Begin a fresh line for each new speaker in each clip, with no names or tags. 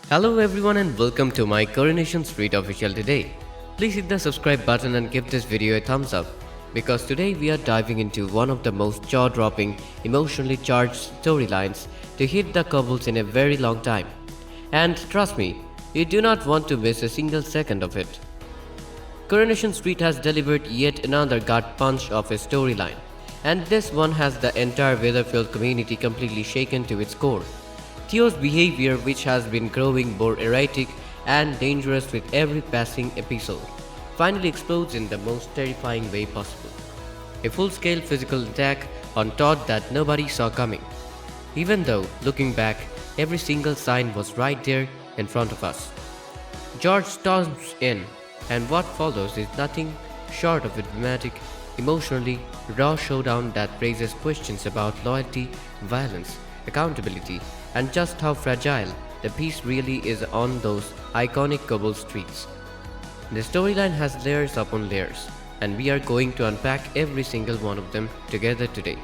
Hello everyone and welcome to my Coronation Street official today. Please hit the subscribe button and give this video a thumbs up because today we are diving into one of the most jaw-dropping, emotionally charged storylines to hit the couples in a very long time. And trust me, you do not want to miss a single second of it. Coronation Street has delivered yet another gut punch of a storyline, and this one has the entire Weatherfield community completely shaken to its core. Theo's behavior, which has been growing more erratic and dangerous with every passing episode, finally explodes in the most terrifying way possible. A full-scale physical attack on Todd that nobody saw coming. Even though, looking back, every single sign was right there in front of us. George storms in, and what follows is nothing short of a dramatic, emotionally raw showdown that raises questions about loyalty, violence, accountability, and just how fragile the peace really is on those iconic cobble streets. The storyline has layers upon layers, and we are going to unpack every single one of them together today.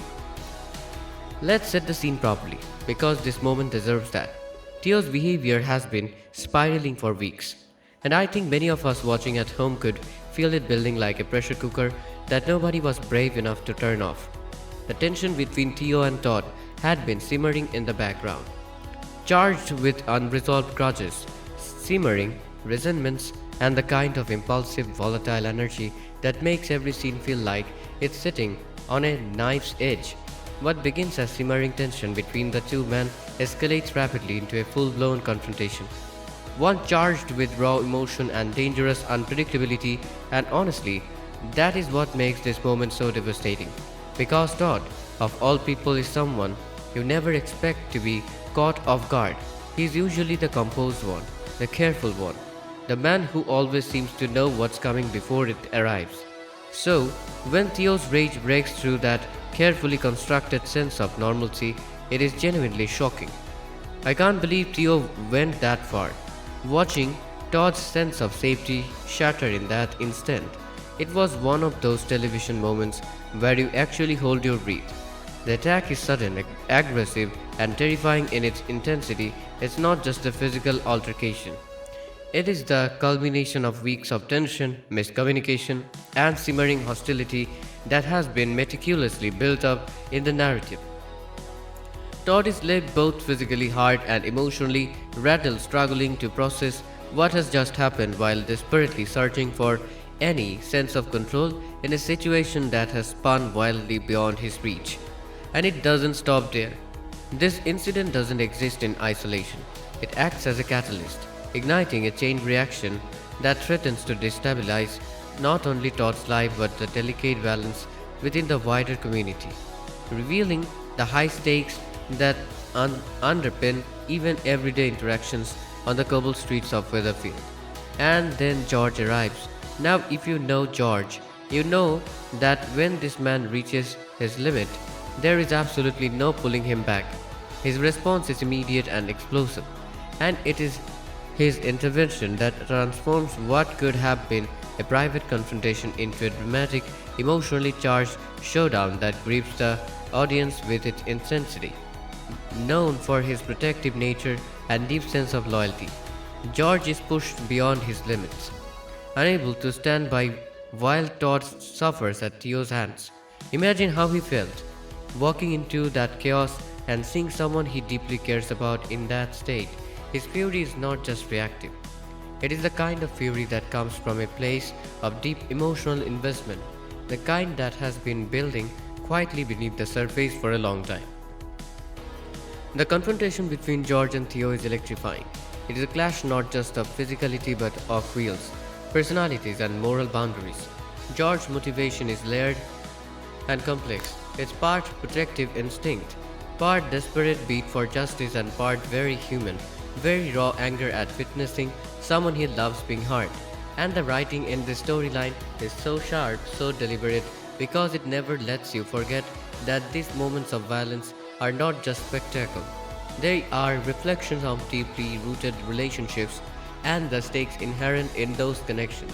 Let's set the scene properly, because this moment deserves that. Theo's behavior has been spiraling for weeks, and I think many of us watching at home could feel it building like a pressure cooker that nobody was brave enough to turn off. The tension between Theo and Todd had been simmering in the background, charged with unresolved grudges, simmering resentments, and the kind of impulsive, volatile energy that makes every scene feel like it's sitting on a knife's edge. What begins as simmering tension between the two men escalates rapidly into a full-blown confrontation. One charged with raw emotion and dangerous unpredictability, and honestly, that is what makes this moment so devastating. Because Todd, of all people, is someone you never expect to be caught off guard. He's usually the composed one, the careful one, the man who always seems to know what's coming before it arrives. So, when Theo's rage breaks through that carefully constructed sense of normalcy, it is genuinely shocking. I can't believe Theo went that far. Watching Todd's sense of safety shatter in that instant, it was one of those television moments where you actually hold your breath. The attack is sudden, aggressive, and terrifying in its intensity. It's not just a physical altercation. It is the culmination of weeks of tension, miscommunication, and simmering hostility that has been meticulously built up in the narrative. Todd is left both physically hard and emotionally rattled, struggling to process what has just happened while desperately searching for any sense of control in a situation that has spun wildly beyond his reach. And it doesn't stop there. This incident doesn't exist in isolation. It acts as a catalyst, igniting a chain reaction that threatens to destabilize not only Todd's life but the delicate balance within the wider community, revealing the high stakes that underpin even everyday interactions on the cobble streets of Weatherfield. And then George arrives. Now, if you know George, you know that when this man reaches his limit, there is absolutely no pulling him back. His response is immediate and explosive, and it is his intervention that transforms what could have been a private confrontation into a dramatic, emotionally charged showdown that grips the audience with its intensity. Known for his protective nature and deep sense of loyalty, George is pushed beyond his limits, unable to stand by while Todd suffers at Theo's hands. Imagine how he felt, walking into that chaos and seeing someone he deeply cares about in that state. His fury is not just reactive. It is the kind of fury that comes from a place of deep emotional investment, the kind that has been building quietly beneath the surface for a long time. The confrontation between George and Theo is electrifying. It is a clash not just of physicality but of wills, personalities, and moral boundaries. George's motivation is layered and complex. It's part protective instinct, part desperate beat for justice, and part very human, very raw anger at witnessing someone he loves being harmed. And the writing in this storyline is so sharp, so deliberate, because it never lets you forget that these moments of violence are not just spectacle. They are reflections of deeply rooted relationships and the stakes inherent in those connections.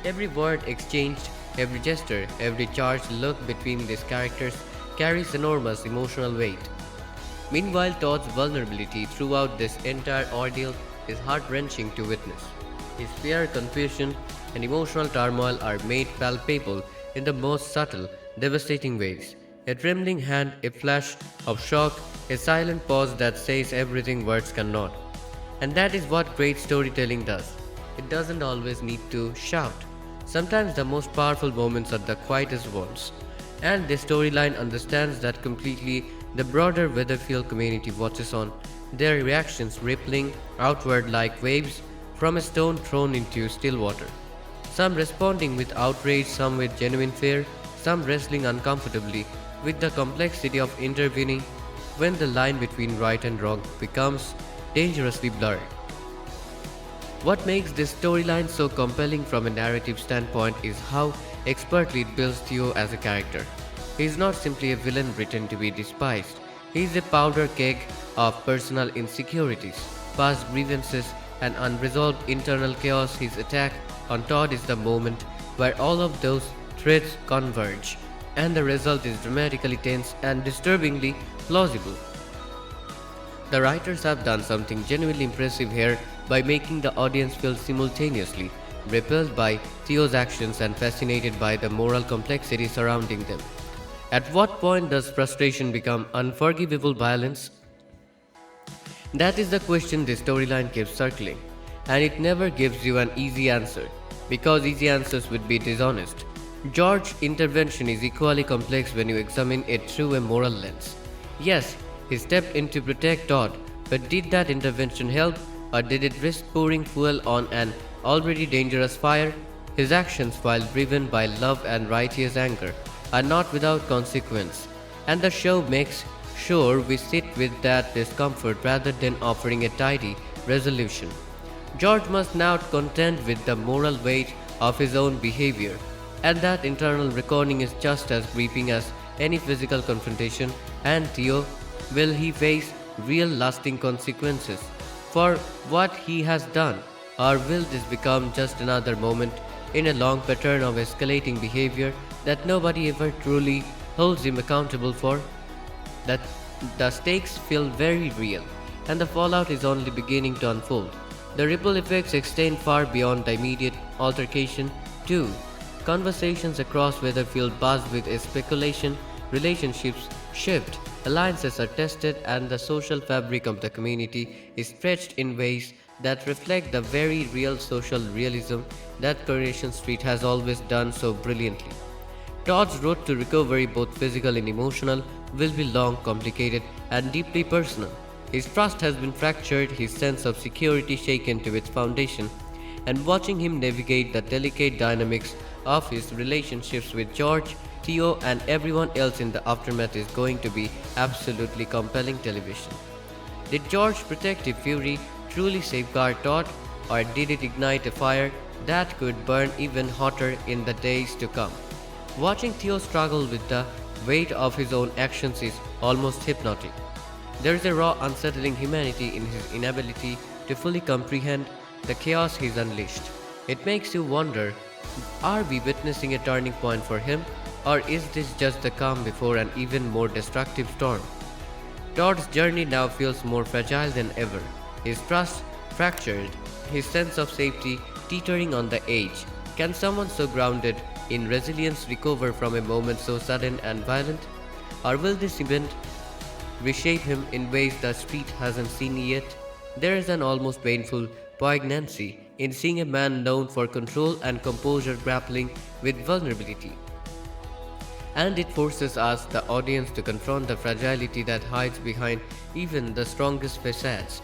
Every word exchanged, every gesture, every charged look between these characters carries enormous emotional weight. Meanwhile, Todd's vulnerability throughout this entire ordeal is heart-wrenching to witness. His fear, confusion, and emotional turmoil are made palpable in the most subtle, devastating ways. A trembling hand, a flash of shock, a silent pause that says everything words cannot. And that is what great storytelling does. It doesn't always need to shout. Sometimes the most powerful moments are the quietest ones. And the storyline understands that completely. The broader Weatherfield community watches on, their reactions rippling outward like waves from a stone thrown into still water. Some responding with outrage, some with genuine fear, some wrestling uncomfortably with the complexity of intervening when the line between right and wrong becomes dangerously blurred. What makes this storyline so compelling from a narrative standpoint is how expertly it builds Theo as a character. He is not simply a villain written to be despised. He is a powder keg of personal insecurities, past grievances, and unresolved internal chaos. His attack on Todd is the moment where all of those threads converge, and the result is dramatically tense and disturbingly plausible. The writers have done something genuinely impressive here by making the audience feel simultaneously repelled by Theo's actions and fascinated by the moral complexity surrounding them. At what point does frustration become unforgivable violence? That is the question this storyline keeps circling, and it never gives you an easy answer, because easy answers would be dishonest. George's intervention is equally complex when you examine it through a moral lens. Yes, he stepped in to protect Todd, but did that intervention help, or did it risk pouring fuel on an already dangerous fire? His actions, while driven by love and righteous anger, are not without consequence, and the show makes sure we sit with that discomfort rather than offering a tidy resolution. George must now contend with the moral weight of his own behavior, and that internal reckoning is just as gripping as any physical confrontation. And Theo, will he face real lasting consequences for what he has done, or will this become just another moment in a long pattern of escalating behavior that nobody ever truly holds him accountable for? That the stakes feel very real, and the fallout is only beginning to unfold. The ripple effects extend far beyond the immediate altercation, too. Conversations across Weatherfield buzz with speculation, relationships shift, alliances are tested, and the social fabric of the community is stretched in ways that reflect the very real social realism that Coronation Street has always done so brilliantly. Todd's road to recovery, both physical and emotional, will be long, complicated, and deeply personal. His trust has been fractured, his sense of security shaken to its foundation, and watching him navigate the delicate dynamics of his relationships with George, Theo, and everyone else in the aftermath is going to be absolutely compelling television. Did George's protective fury truly safeguard Todd, or did it ignite a fire that could burn even hotter in the days to come? Watching Theo struggle with the weight of his own actions is almost hypnotic. There is a raw, unsettling humanity in his inability to fully comprehend the chaos he's unleashed. It makes you wonder, are we witnessing a turning point for him, or is this just the calm before an even more destructive storm? Todd's journey now feels more fragile than ever, his trust fractured, his sense of safety teetering on the edge. Can someone so grounded in resilience recover from a moment so sudden and violent? Or will this event reshape him in ways the street hasn't seen yet? There is an almost painful poignancy in seeing a man known for control and composure grappling with vulnerability. And it forces us, the audience, to confront the fragility that hides behind even the strongest facades.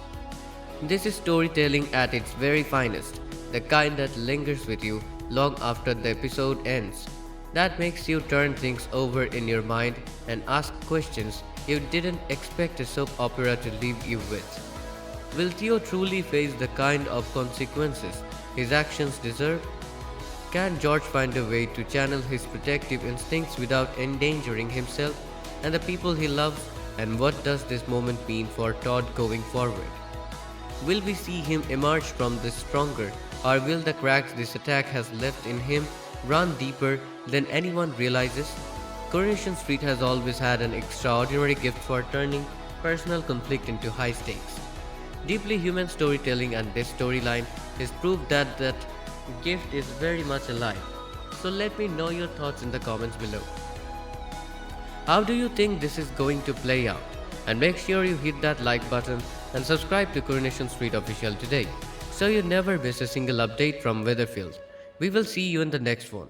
This is storytelling at its very finest, the kind that lingers with you long after the episode ends, that makes you turn things over in your mind and ask questions you didn't expect a soap opera to leave you with. Will Theo truly face the kind of consequences his actions deserve? Can George find a way to channel his protective instincts without endangering himself and the people he loves? And what does this moment mean for Todd going forward? Will we see him emerge from this stronger, or will the cracks this attack has left in him run deeper than anyone realizes? Coronation Street has always had an extraordinary gift for turning personal conflict into high stakes. Deeply human storytelling, and this storyline is proof that that gift is very much alive. So let me know your thoughts in the comments below. How do you think this is going to play out? And make sure you hit that like button and subscribe to Coronation Street Official today so you never miss a single update from Weatherfield. We will see you in the next one.